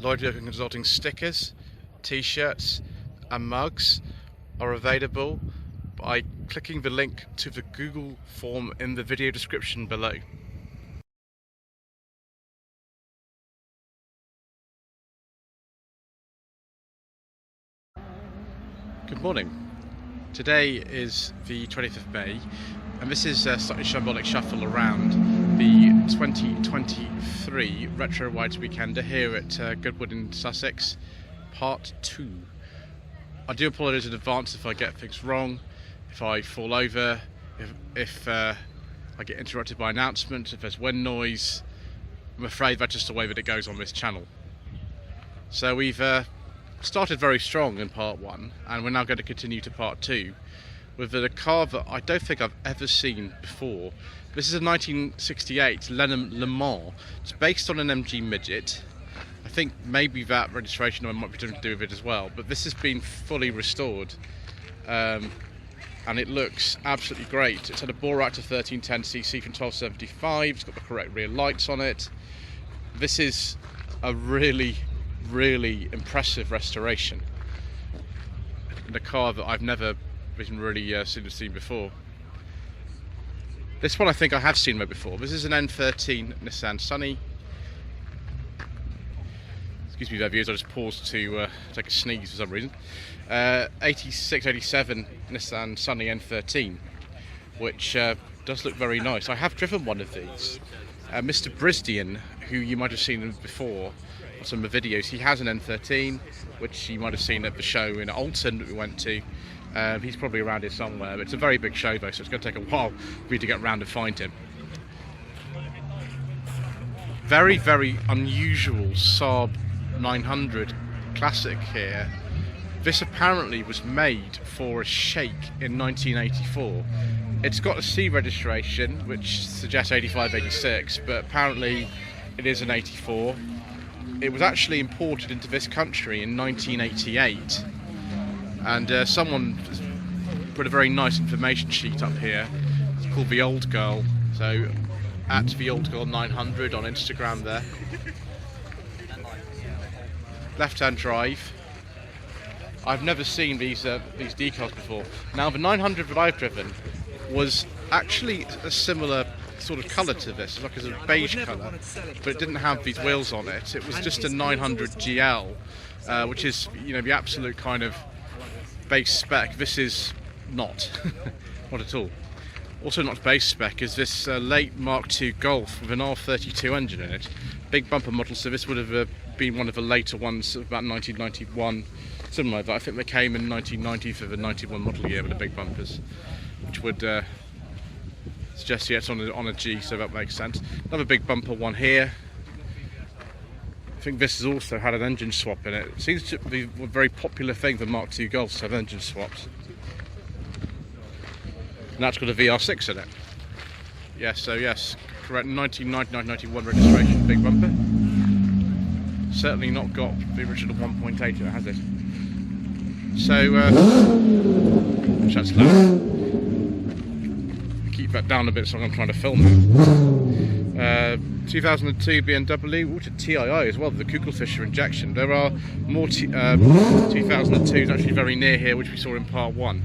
Lloyd Vehicle Consulting stickers, t-shirts and mugs are available by clicking the link to the Google form in the video description below. Good morning. Today is the 20th of May and this is a Slightly Shambolic Shuffle around the 2023 Retro Rides Weekender here at Goodwood in Sussex, Part 2. I do apologise in advance if I get things wrong, if I fall over, if I get interrupted by announcements, if there's wind noise. I'm afraid that's just the way that it goes on this channel. So we've started very strong in Part 1 and we're now going to continue to Part 2 with a car that I don't think I've ever seen before. This is a 1968 Le Mans. It's based on an MG Midget. I think maybe that registration might be something to do with it as well, but this has been fully restored and it looks absolutely great. It's had a bore reactor 1310cc from 1275, it's got the correct rear lights on it. This is a really impressive restoration. And a car that I've never been really seen before. This one I think I have seen before. This is an N13 Nissan Sunny. Excuse me there viewers, I just paused to take a sneeze for some reason. 86, 87 Nissan Sunny N13, which does look very nice. I have driven one of these. Mr. Brisdian, who you might have seen before on some of the videos, he has an N13, which you might have seen at the show in Alton that we went to. He's probably around here somewhere, but it's a very big show though, so it's going to take a while for me to get around and find him. Very unusual Saab 900 classic here. This apparently was made for a sheikh in 1984. It's got a C registration, which suggests 85, 86, but apparently it is an 84. It was actually imported into this country in 1988. And someone put a very nice information sheet up here. It's called The Old Girl. So at The Old Girl 900 on Instagram there. Left-hand drive. I've never seen these decals before. Now the 900 that I've driven was actually a similar sort of colour to this, like a beige colour, but it didn't have these wheels on it. It was just a 900 GL, which is, you know, the absolute kind of base spec. This is not, not at all. Also not base spec is this late Mark II Golf with an R32 engine in it. Big bumper model, so this would have been one of the later ones, about 1991, something like that. I think they came in 1990 for the 91 model year with the big bumpers, which would suggest it's on a G, so that makes sense. Another big bumper one here. I think this has also had an engine swap in it. It seems to be a very popular thing for Mark II Golfs to have engine swaps. And that's got a VR6 in it. Yes, so yes, correct, 1990-91 registration, big bumper. Certainly not got the original 1.8 in it, has it? So, that's low. Keep that down a bit so I'm trying to film it. 2002 BMW, it's a TII as well, the Kugelfischer injection. There are more 2002s actually very near here, which we saw in Part 1.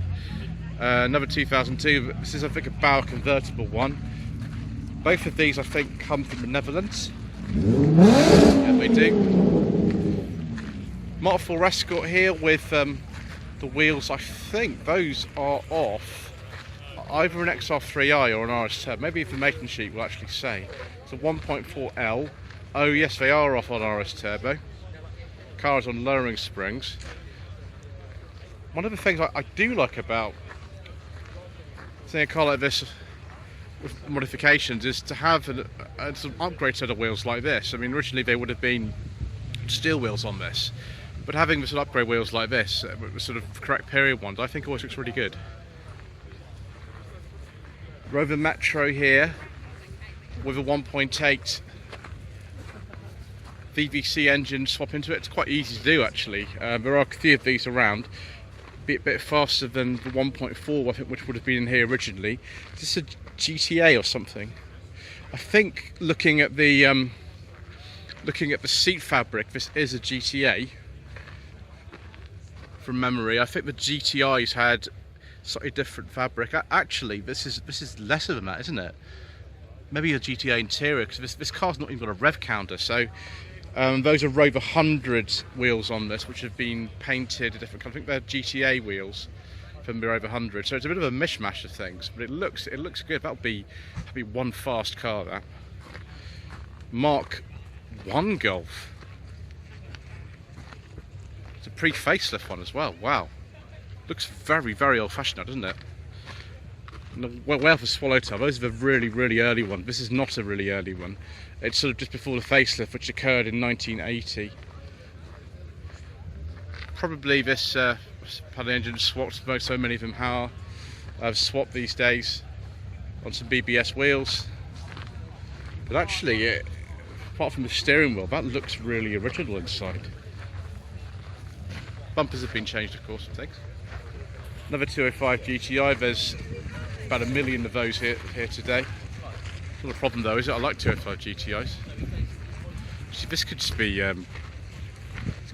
Another 2002, this is I think a Bauer convertible one. Both of these I think come from the Netherlands. Yeah, they do. Model 4 Escort here with the wheels, I think those are off either an XR3i or an RS Turbo. Maybe if the making sheet will actually say. It's a 1.4L. Oh yes, they are off on RS Turbo. Car is on lowering springs. One of the things I do like about seeing a car like this with modifications is to have an upgrade set of wheels like this. I mean, originally they would have been steel wheels on this, but having the sort of upgrade wheels like this, sort of correct period ones, I think always looks really good. Rover Metro here with a 1.8 VVC engine swap into it. It's quite easy to do actually. There are a few of these around. Be a bit faster than the 1.4 I think, which would have been in here originally. Is this a GTA or something? I think looking at the Looking at the seat fabric, this is a GTA. From memory, I think the GTIs had slightly different fabric. Actually, this is lesser than that, isn't it? Maybe a GTA interior, because this car's not even got a rev counter. So those are Rover 100 wheels on this, which have been painted a different colour. I think they're GTA wheels from the Rover 100. So it's a bit of a mishmash of things, but it looks good. That'll be one fast car. That Mark 1 Golf. It's a pre-facelift one as well. Wow, looks very, very old-fashioned, doesn't it? Well for Swallowtail. Those are the really, really early one. This is not a really early one. It's sort of just before the facelift, which occurred in 1980. Probably this had the engine swapped. So many of them have swapped these days on some BBS wheels. But actually, apart from the steering wheel, that looks really original inside. Bumpers have been changed, of course, and things. Another 205 GTI. There's about 1 million of those here today. Not a problem though, is it? I like 205 GTIs. Actually, this could just be this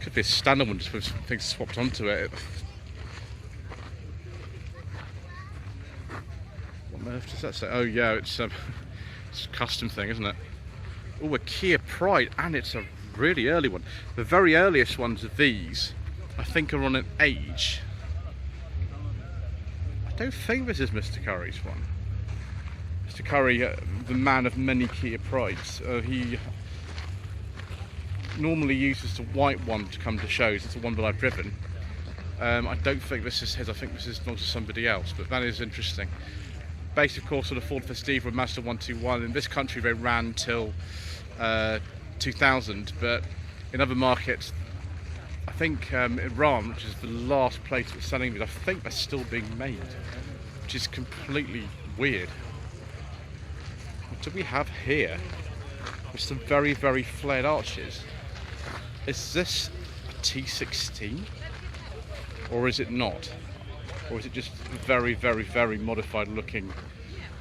could be a standard one, just with some things swapped onto it. What on earth does that say? Oh yeah, it's a custom thing, isn't it? Oh, a Kia Pride, and it's a really early one. The very earliest ones of these, I think, are on an age. I don't think this is Mr. Curry's one. Mr. Curry, the man of many Kia Prides, he normally uses the white one to come to shows. It's the one that I've driven. I don't think this is his. I think this is belongs to somebody else, but that is interesting. Based, of course, on the Ford Festiva with Mazda 121. In this country, they ran till 2000, but in other markets, I think Iran, which is the last place that's selling these, I think they're still being made, which is completely weird. What do we have here? With some very, very flared arches. Is this a T16? Or is it not? Or is it just very, very, very modified looking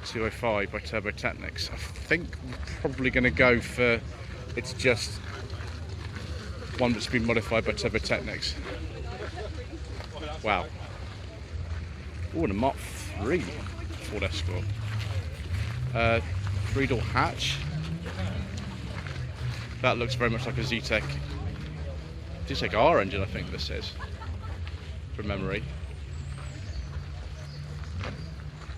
205 by Turbo Technics? I think we're probably going to go for it's just one that's been modified by Turbo Technics. Wow. Oh, and a Mark 3 Ford Escort. 3-door hatch. That looks very much like a Zetec R engine, I think this is, from memory.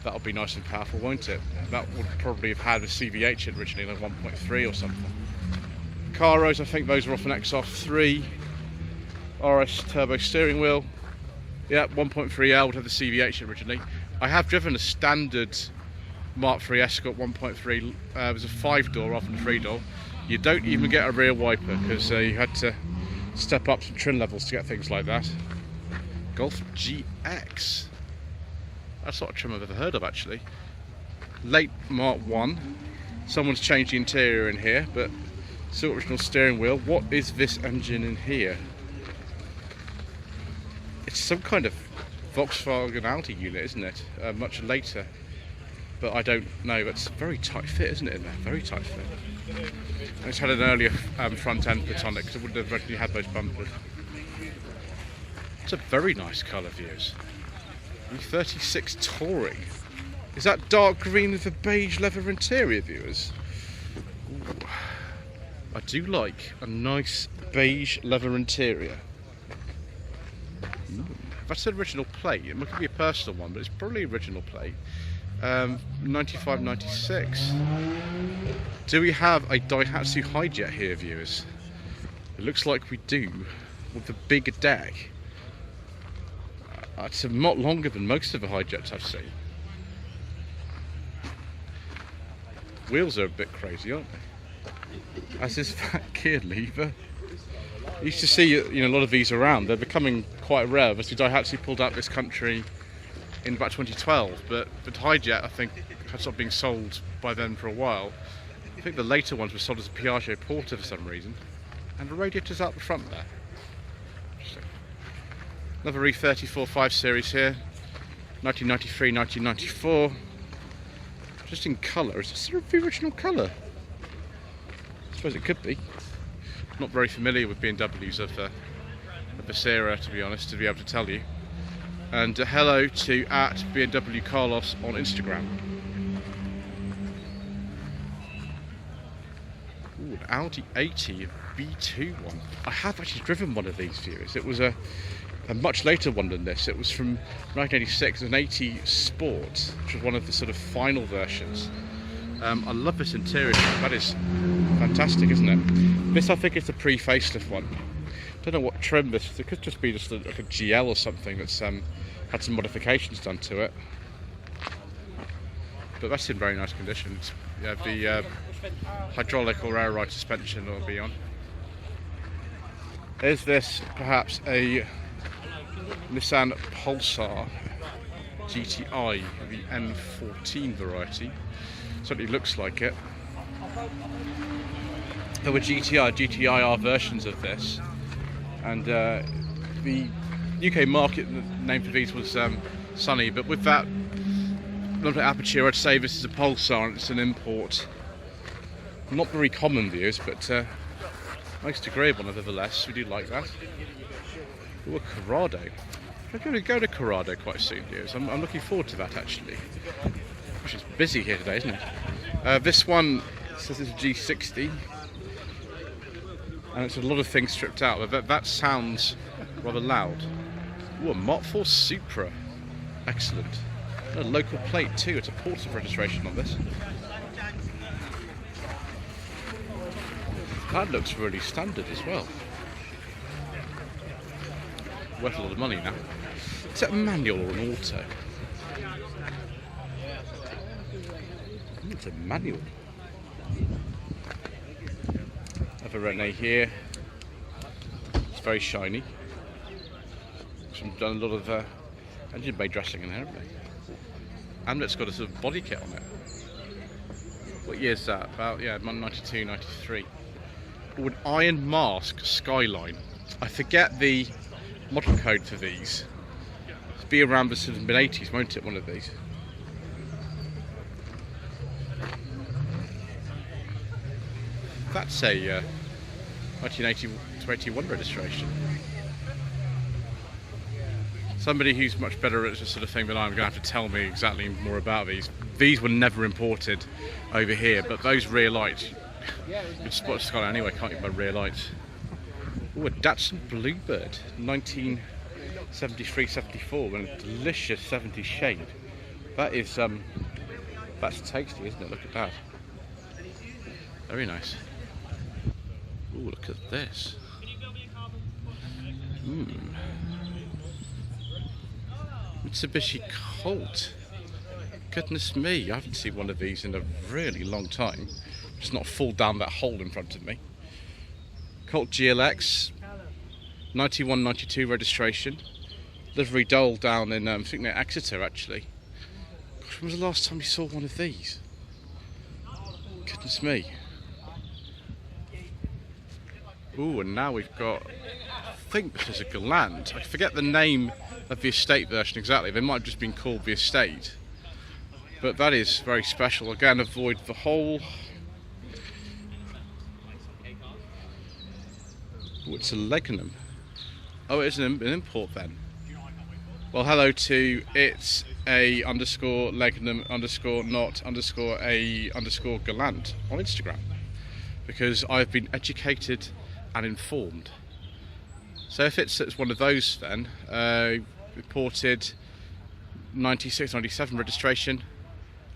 That'll be nice and powerful, won't it? That would probably have had a CVH originally, like 1.3 or something. Caros, I think those are off an XR3. RS turbo steering wheel. Yeah, 1.3L would have the CVH originally. I have driven a standard Mark 3 Escort 1.3. It was a 5-door rather than a 3-door. You don't even get a rear wiper because you had to step up some trim levels to get things like that. Golf GX. That's not a trim I've ever heard of, actually. Late Mark 1. Someone's changed the interior in here, but still original steering wheel. What is this engine in here? It's some kind of Volkswagen Audi unit, isn't it? Much later, but I don't know. That's a very tight fit, isn't it? Very tight fit. It's had an earlier front end put on it because it wouldn't have originally had those bumpers. It's a very nice colour, viewers. 36 Touring. Is that dark green with a beige leather interior, viewers? Ooh. I do like a nice beige leather interior. That's an original plate. It might be a personal one, but it's probably original plate. 95, 96. Do we have a Daihatsu Hijet here, viewers? It looks like we do, with the big deck. It's a lot longer than most of the Hijets I've seen. Wheels are a bit crazy, aren't they? As is that gear lever. I used to see a lot of these around. They're becoming quite rare. Obviously, Daihatsu pulled out this country in about 2012, but the Hijet, I think, had stopped being sold by then for a while. I think the later ones were sold as a Piaggio Porter for some reason. And the radiator's out the front there. Another E34 5 Series here. 1993, 1994. Just in colour. Is this the original colour? I suppose it could be. Not very familiar with BMWs of this era, to be honest, to be able to tell you. And hello to @BMW Carlos on Instagram. Ooh, an Audi 80 B2 one. I have actually driven one of these, viewers. It was a much later one than this. It was from 1986, an 80 Sport, which was one of the sort of final versions. I love this interior. That is fantastic, isn't it? This, I think, is the pre-facelift one. Don't know what trim this is. It could just be just like a GL or something that's had some modifications done to it. But that's in very nice condition. Yeah, the hydraulic or air ride suspension will be on. Is this perhaps a Nissan Pulsar GTI, the N14 variety? Certainly looks like it. There were GTIR versions of this, and the UK market name for these was Sunny, but with that little aperture, I'd say this is a Pulsar and it's an import. Not very common views, but nice degree of one nevertheless. We do like that. Ooh, a Corrado. I'm going to go to Corrado quite soon, viewers. I'm looking forward to that actually. It's busy here today, isn't it? This one says it's a G60, and it's a lot of things stripped out, but that sounds rather loud. Ooh, a Mark 4 Supra. Excellent. A local plate too. It's a port of registration on this. That looks really standard as well. Worth a lot of money now. Is that a manual or an auto? It's a manual. Have a Renault here. It's very shiny. I've done a lot of engine bay dressing in there, haven't they? And it's got a sort of body kit on it. What year is that? About, yeah, 92, 93. Oh, an Iron Mask Skyline. I forget the model code for these. It'll be around the sort of mid-80s, won't it, one of these? That's a 1980 to 81 registration. Somebody who's much better at this sort of thing than I'm going to have to tell me exactly more about these. These were never imported over here, but those rear lights, you'd spot Skyline anyway, can't you, by rear lights. Oh, a Datsun Bluebird, 1973-74, and a delicious 70s shade. That is, that's tasty, isn't it? Look at that. Very nice. Oh, look at this. Mitsubishi Colt. Goodness me, I haven't seen one of these in a really long time. Just not fall down that hole in front of me. Colt GLX, 91-92 registration. Livery Dole down in, I think near Exeter actually. Gosh, when was the last time you saw one of these? Goodness me. Ooh, and now we've got, I think this is a Galant. I forget the name of the estate version exactly. They might have just been called the estate. But that is very special. Again, avoid the hole. Oh, it's a Legnum. Oh, it is an import then. Well, hello to it's a underscore Legnum underscore not underscore a underscore Galant on Instagram. Because I've been educated and informed. So if it's one of those then, reported 96-97 registration,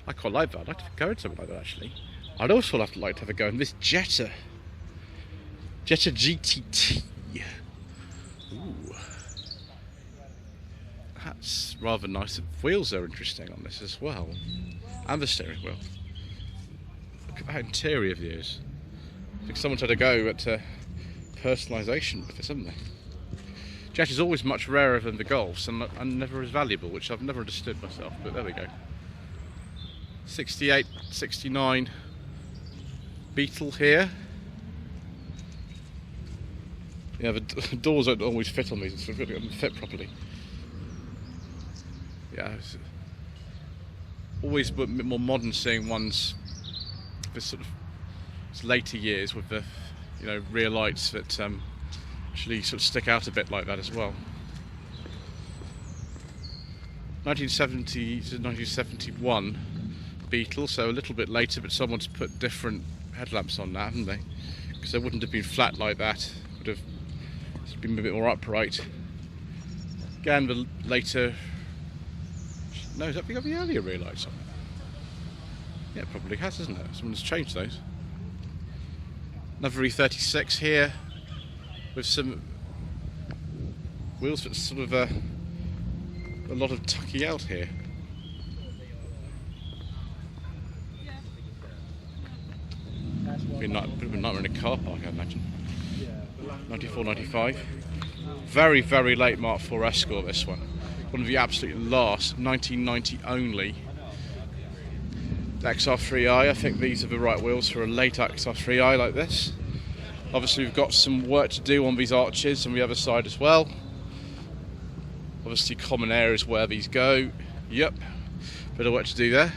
I quite like that. I'd like to go in something like that actually. I'd also like to have a go in this Jetta GTT. Ooh, that's rather nice. The wheels are interesting on this as well, and the steering wheel. Look at that interior views. I think someone's had a go at personalisation with this, haven't they? Jet is always much rarer than the Golfs and never as valuable, which I've never understood myself, but there we go. 68, 69 Beetle here. Yeah, the doors don't always fit on these, so really don't fit properly. Yeah, it's always a bit more modern seeing ones this sort of later years with the you know, rear lights that actually sort of stick out a bit like that as well. 1970 to 1971 Beetle, so a little bit later, but someone's put different headlamps on that, haven't they? Because they wouldn't have been flat like that, would have been a bit more upright. Again, the later, no, has that got the earlier rear lights on it? Yeah, it probably has, hasn't it? Someone's changed those. Another E36 here with some wheels that's sort of a lot of tucking out here. Be a bit of a nightmare in a car park, I imagine. 94, 95. Very, very late Mark IV Escort, this one. One of the absolute last, 1990 only. XR3i, I think these are the right wheels for a late XR3i like this. Obviously we've got some work to do on these arches on the other side as well. Obviously common areas where these go. Yep, bit of work to do there.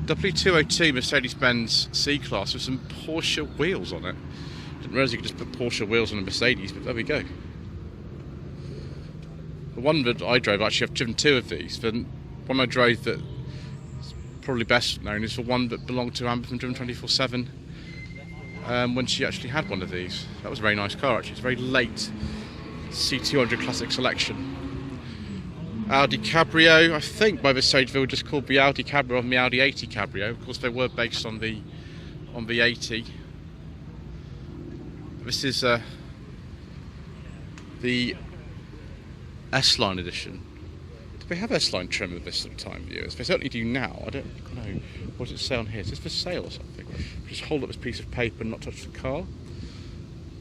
W202 Mercedes-Benz C-Class with some Porsche wheels on it. Didn't realise you could just put Porsche wheels on a Mercedes, but there we go. The one that I drove, actually I've driven two of these. The one I drove that is probably best known is the one that belonged to Amber from Driven 24/7 when she actually had one of these. That was a very nice car actually, it's a very late C200 Classic selection. Audi Cabrio, I think by this stage they were just called the Audi Cabrio and the Audi 80 Cabrio. Of course they were based on the 80. This is the S-Line edition. Do they have S-Line trim at this sort of time, viewers? They certainly do now. I don't know. What does it say on here? Is this for sale or something? Just hold up this piece of paper and not touch the car.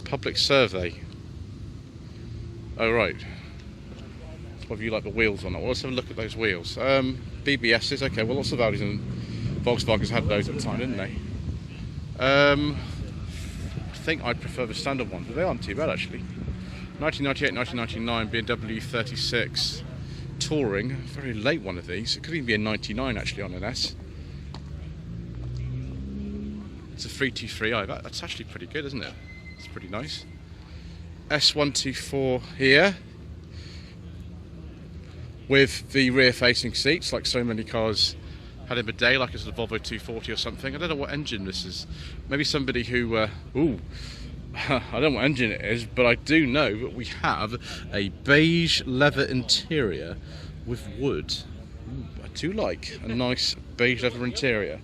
Public survey. Oh right. Whether you like the wheels or not. Well, let's have a look at those wheels. BBSs, okay, well lots of Audis and Volkswagens had those at the time, didn't they? I think I'd prefer the standard ones, but they aren't too bad actually. 1998, 1999 BMW 36 Touring, a very late one of these. It could even be a 99 actually on an S. It's a 323i, that's actually pretty good, isn't it? It's pretty nice. S124 here, with the rear-facing seats, like so many cars had in the day, like it's a Volvo 240 or something. I don't know what engine this is. Maybe somebody who, I don't know what engine it is, but I do know that we have a beige leather interior with wood. Ooh, I do like a nice beige leather interior.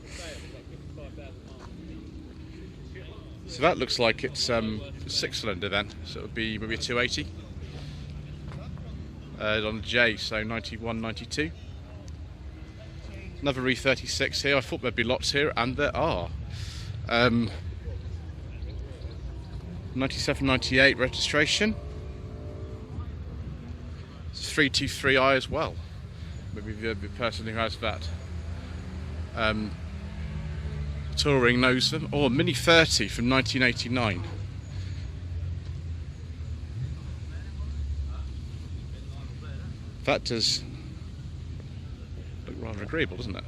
So that looks like it's a 6-cylinder then, so it would be maybe a 280. On the J, so 91, 92. Another E36 here. I thought there'd be lots here, and there are. 97, 98 registration. It's 323i as well. Maybe the person who has that Touring knows them. Or Mini 30 from 1989. That does look rather agreeable, doesn't it?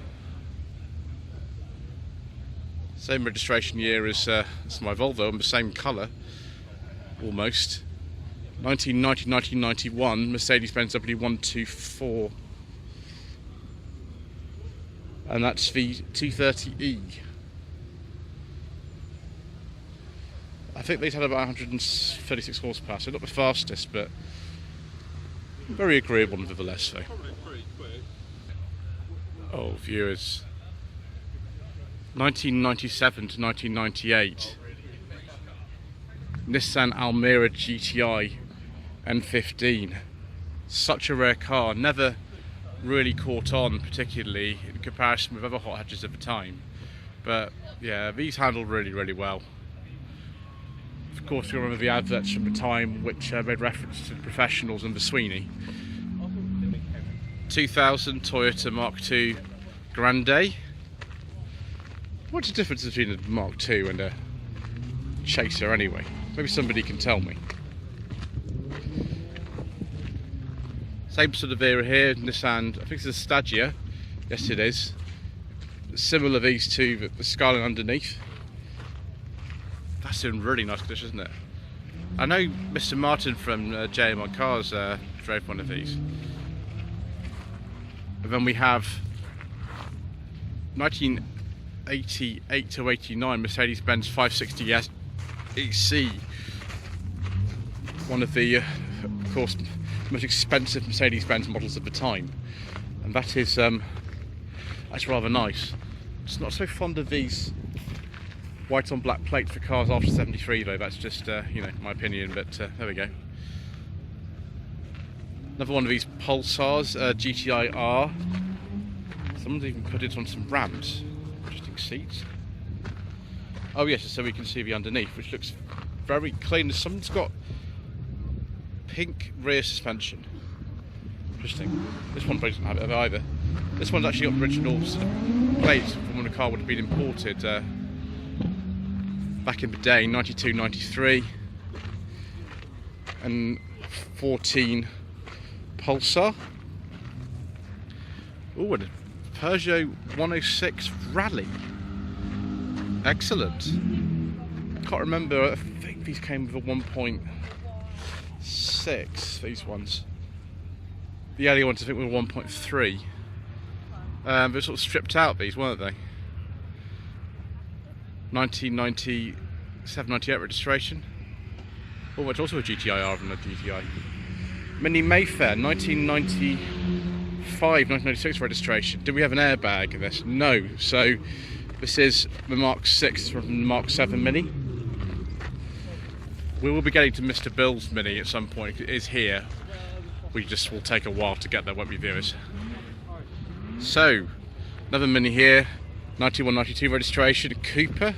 Same registration year as my Volvo, and the same colour, almost. 1990, 1991, Mercedes-Benz W124. And that's the 230e. I think these had about 136 horsepower, so not the fastest, but very agreeable nevertheless, though. Oh, viewers. 1997 to 1998. Nissan Almera GTI N15. Such a rare car. Never really caught on, particularly in comparison with other hot hatches of the time. But yeah, these handled really, really well. Of course, you remember the adverts from the time which made reference to the professionals and the Sweeney. 2000 Toyota Mark II Grande. What's the difference between a Mark II and a Chaser anyway? Maybe somebody can tell me. Same sort of era here, Nissan, I think it's a Stagia. Yes it is. Similar these two, but the Skyline underneath. That's in really nice condition, isn't it? I know Mr. Martin from JM on Cars drove one of these. And then we have 1988 to 89 Mercedes-Benz 560S EC. One of the, of course, most expensive Mercedes-Benz models of the time. And that is, that's rather nice. Just not so fond of these white on black plates for cars after 73 though. That's just, you know, my opinion, but there we go. Another one of these Pulsars, GTI R. Someone's even put it on some Rams. Interesting seats. Oh yes, so we can see the underneath, which looks very clean. Someone's got pink rear suspension. Interesting. This one doesn't have it either. This one's actually got original plates from when the car would have been imported back in the day, 92, 93, and 14 Pulsar. Oh, and a Peugeot 106 Rally. Excellent. Can't remember, I think these came with a 1.6, these ones. The earlier ones I think were 1.3. They were sort of stripped out, these, weren't they? 1997, 98 registration. Oh, it's also a GTI R than a GTI. Mini Mayfair, 1995, 1996 registration. Do we have an airbag in this? No. So this is the Mark 6 from the Mark 7 Mini. We will be getting to Mr. Bill's Mini at some point. It is here. We just will take a while to get there, won't we, viewers? So, another Mini here, 91, 92 registration, Cooper.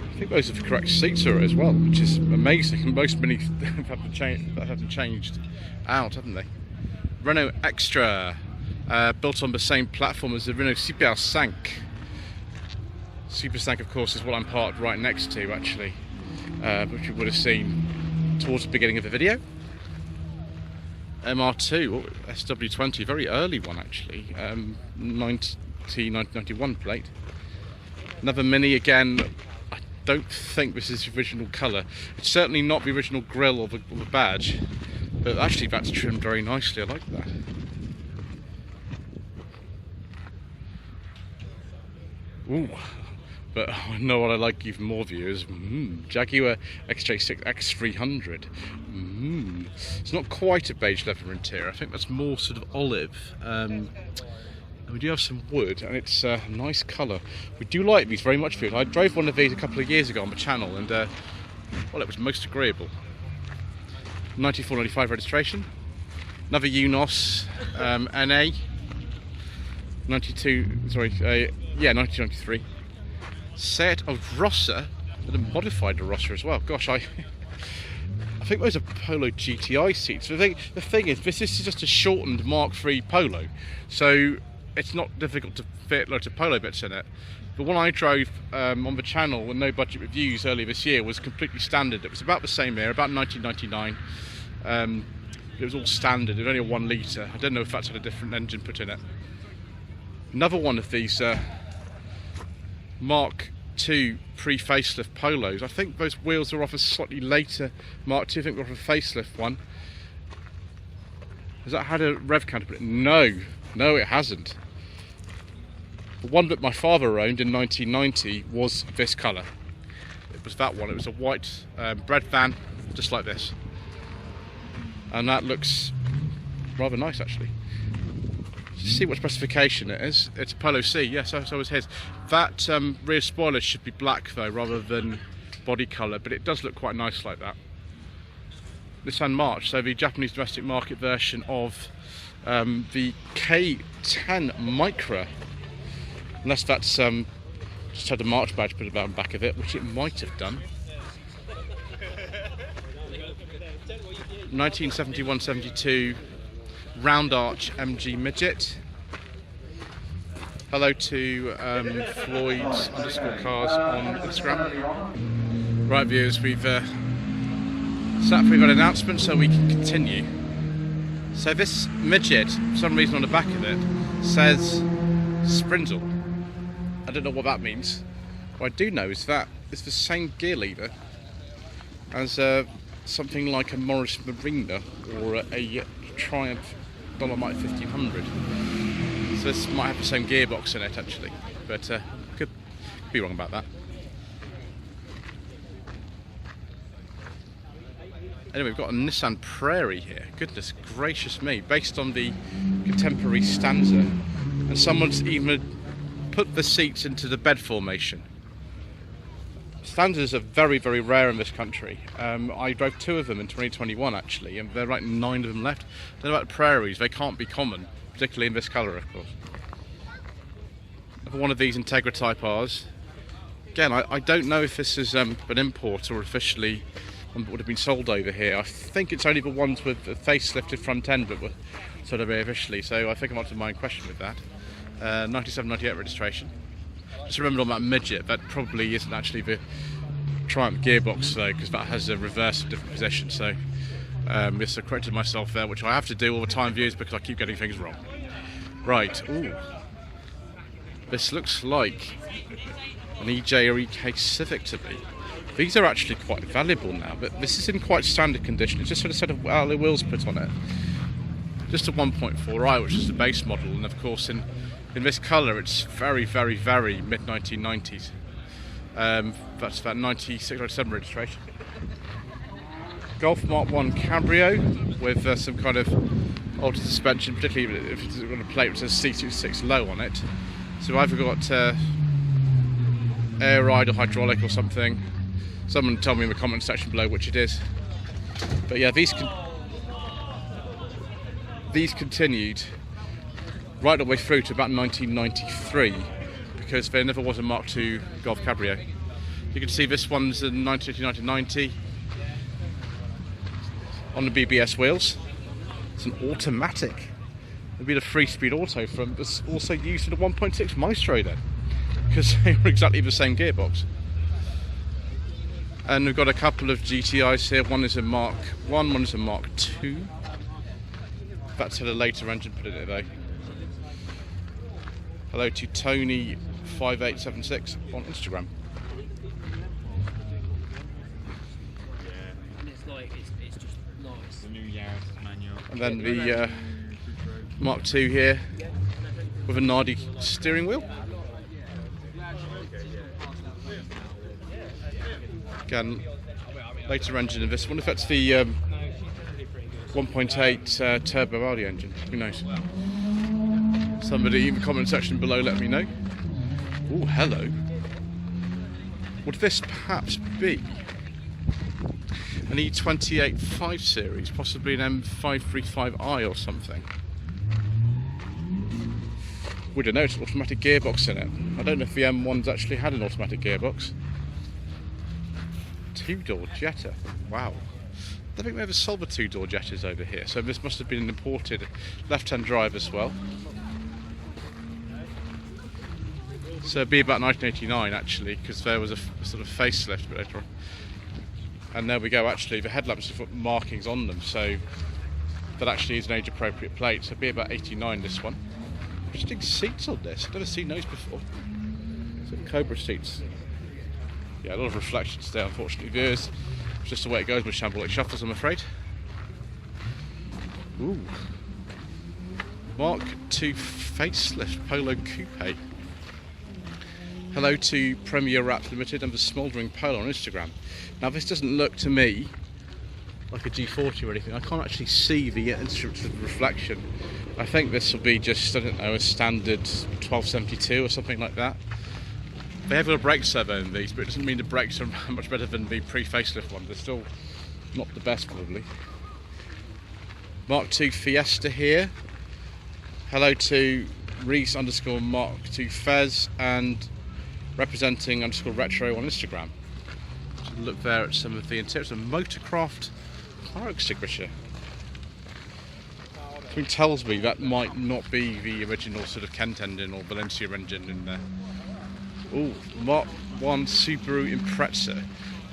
I think those are the correct seats are as well, which is amazing. Most Minis haven't changed out, haven't they? Renault Extra, built on the same platform as the Renault Super 5. Super 5, of course, is what I'm parked right next to, actually, which you would have seen towards the beginning of the video. MR2, SW20, very early one actually, 1991 plate. Another Mini again. I don't think this is the original colour. It's certainly not the original grille or the badge, but actually that's trimmed very nicely. I like that. Ooh. But I know what I like even more, viewers. Jaguar XJ6 X300. It's not quite a beige leather interior. I think that's more sort of olive. And we do have some wood, and it's a nice colour. We do like these very much, viewers. I drove one of these a couple of years ago on the channel, and well, it was most agreeable. 94, 95 registration. Another Unos NA. 92. Sorry, yeah, 1993. Set of Rossa, and a modified Rossa as well. Gosh, I think those are Polo GTI seats. The thing is, this is just a shortened Mark III Polo, so it's not difficult to fit loads of Polo bits in it. The one I drove on the channel with no budget reviews earlier this year was completely standard. It was about the same year, about 1999. It was all standard. It was only a 1 litre. I don't know if that's had a different engine put in it. Another one of these Mark II pre-facelift Polos. I think those wheels are off a slightly later Mark II. I think they're off a facelift one. Has that had a rev counter put in? No, it hasn't. The one that my father owned in 1990 was this colour. It was that one. It was a white bread van, just like this. And that looks rather nice, actually. See what specification it is. It's a Polo C, yes, so was his. That rear spoiler should be black though, rather than body colour, but it does look quite nice like that. Nissan March, so the Japanese domestic market version of the K10 Micra. Unless that's just had a March badge put about the back of it, which it might have done. 1971-72 round arch MG midget. Hello to Floyd's _cars on Instagram. Right, viewers, we've sat for an announcement so we can continue. So this midget, for some reason on the back of it, says Sprindle. I don't know what that means. What I do know is that it's the same gear lever as something like a Morris Marina or a Triumph Dolomite 1500. So this might have the same gearbox in it actually, but could be wrong about that. Anyway, we've got a Nissan Prairie here. Goodness gracious me, based on the contemporary Stanza, and someone's even put the seats into the bed formation. Stanzas are very, very rare in this country. I drove 2 of them in 2021 actually, and there are like 9 of them left. Then about the Prairies, they can't be common, particularly in this colour, of course. Another one of these Integra Type Rs. Again, I don't know if this is an import or officially one that would have been sold over here. I think it's only the ones with the facelifted front end that were sold over here officially, so I think I'm up to my own question with that. 97-98 registration. Just remembered on that midget, that probably isn't actually the Triumph gearbox though, because that has a reverse of different position, so yes, I corrected myself there, which I have to do all the time, viewers, because I keep getting things wrong. Right, ooh. This looks like an EJ or EK Civic to me. These are actually quite valuable now, but this is in quite standard condition. It's just got a set of alloy wheels put on it. Just a 1.4i, which is the base model, and of course in this colour it's very, very, very mid-1990s. That's about 96 or 97 registration. Golf Mark 1 Cabrio with some kind of altered suspension, particularly if it's got a plate which says C26 low on it. So I've either got air ride or hydraulic or something. Someone tell me in the comment section below which it is. But yeah, these continued right the way through to about 1993, because there never was a Mark II Golf Cabrio. You can see this one's in 1990 on the BBS wheels. It's an automatic. It'd be the 3-speed auto from, that's also used in the 1.6 Maestro then, because they were exactly the same gearbox. And we've got a couple of GTIs here. One is a Mark 1, one is a Mark 2. That's had a later engine put in it though. Hello to Tony5876 on Instagram. And then the Mark II here with a Nardi steering wheel. Again, later engine in this one. If that's the 1.8 turbo Audi engine, who knows? Somebody in the comment section below let me know. Oh, hello. Would this perhaps be an E28 5 Series, possibly an M535i or something? We don't know, it's an automatic gearbox in it. I don't know if the M1's actually had an automatic gearbox. 2-door Jetta, wow. I don't think we ever sold the 2-door Jettas over here, so this must have been an imported left-hand drive as well. So it'd be about 1989 actually, because there was a sort of facelift later on. And there we go, actually the headlamps have got markings on them, so that actually is an age-appropriate plate, so it'd be about 89 this one. Interesting seats on this, I've never seen those before. So Cobra seats. Yeah, a lot of reflections there, unfortunately, viewers. It's just the way it goes with Shambolic Shuffles, I'm afraid. Ooh. Mark II facelift Polo Coupe. Hello to Premier Wraps Limited and the Smouldering Polo on Instagram. Now this doesn't look to me like a G40 or anything. I can't actually see the instruments of reflection. I think this will be just, I don't know, a standard 1272 or something like that. They have got a brake servo in these, but it doesn't mean the brakes are much better than the pre-facelift ones. They're still not the best, probably. Mark II Fiesta here. Hello to Reese _ Mark II Fez and representing _ retro on Instagram. So look there at some of the interiors. A Motorcraft car extinguisher. Something tells me that might not be the original sort of Kent engine or Valencia engine in there. Ooh, Mark 1 Subaru Impreza.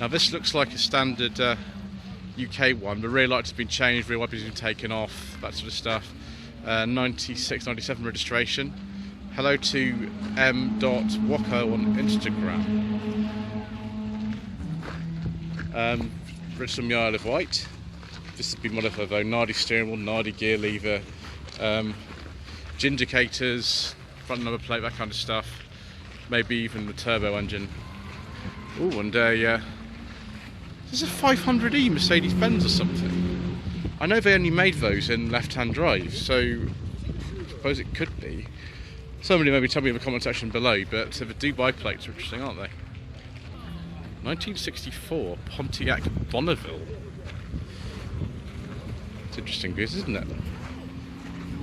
Now this looks like a standard UK one. The rear lights have been changed, rear wipers have been taken off, that sort of stuff. 96, 97 registration. Hello to m.woko on Instagram. British on the Isle of Wight. This has been one of her though. Nardy steering wheel, nardy gear lever, gindicators, front number plate, that kind of stuff. Maybe even the turbo engine. Oh, and there's a 500e Mercedes-Benz or something. I know they only made those in left-hand drive, so I suppose it could be. Somebody maybe tell me in the comment section below, but the Dubai plates are interesting, aren't they? 1964 Pontiac Bonneville. It's interesting views, isn't it?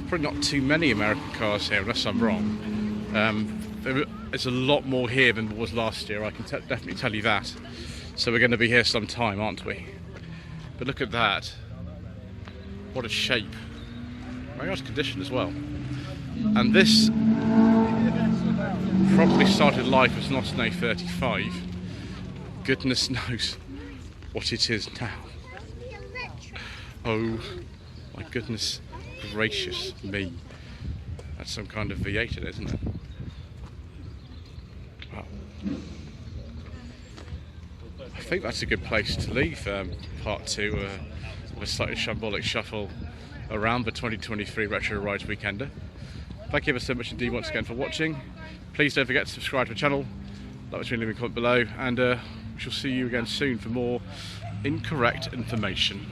Probably not too many American cars here, unless I'm wrong. There's a lot more here than there was last year, I can definitely tell you that. So we're going to be here some time, aren't we? But look at that. What a shape. Very nice condition as well. And this probably started life as an Austin A35. Goodness knows what it is now. Oh my goodness gracious me. That's some kind of V8, isn't it? Wow. I think that's a good place to leave part 2 of a Slightly Shambolic Shuffle around the 2023 Retro Rides Weekender. Thank you ever so much indeed once again for watching. Please don't forget to subscribe to the channel, like what's been leaving a comment below, and we shall see you again soon for more incorrect information.